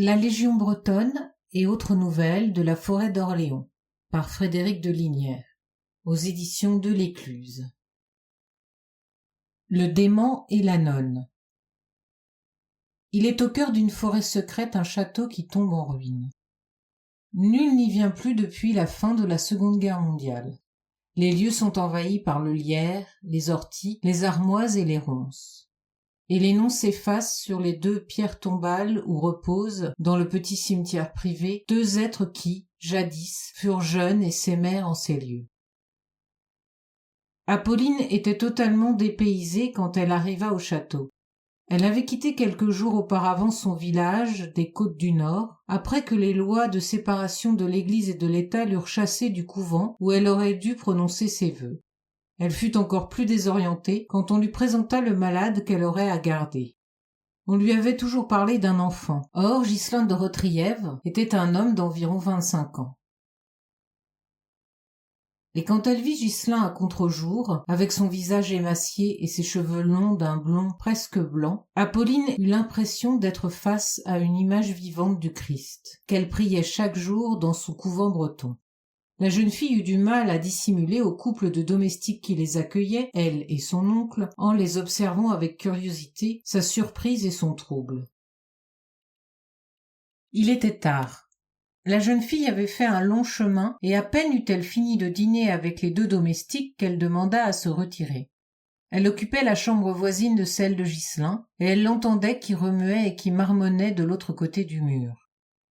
La Légion bretonne et autres nouvelles de la forêt d'Orléans par Frédéric de Lignières aux éditions de l'Écluse. Le dément et la nonne. Il est au cœur d'une forêt secrète un château qui tombe en ruine. Nul n'y vient plus depuis la fin de la Seconde Guerre mondiale. Les lieux sont envahis par le lierre, les orties, les armoises et les ronces. Et les noms s'effacent sur les 2 pierres tombales où reposent, dans le petit cimetière privé, 2 êtres qui, jadis, furent jeunes et s'aimèrent en ces lieux. Apolline était totalement dépaysée quand elle arriva au château. Elle avait quitté quelques jours auparavant son village des Côtes du Nord, après que les lois de séparation de l'Église et de l'État l'eurent chassée du couvent où elle aurait dû prononcer ses vœux. Elle fut encore plus désorientée quand on lui présenta le malade qu'elle aurait à garder. On lui avait toujours parlé d'un enfant. Or, Ghislain de Rotrièvre était un homme d'environ 25 ans. Et quand elle vit Ghislain à contre-jour, avec son visage émacié et ses cheveux longs d'un blond presque blanc, Apolline eut l'impression d'être face à une image vivante du Christ, qu'elle priait chaque jour dans son couvent breton. La jeune fille eut du mal à dissimuler au couple de domestiques qui les accueillaient, elle et son oncle, en les observant avec curiosité, sa surprise et son trouble. Il était tard. La jeune fille avait fait un long chemin, et à peine eut-elle fini de dîner avec les 2 domestiques qu'elle demanda à se retirer. Elle occupait la chambre voisine de celle de Ghislain, et elle l'entendait qui remuait et qui marmonnait de l'autre côté du mur.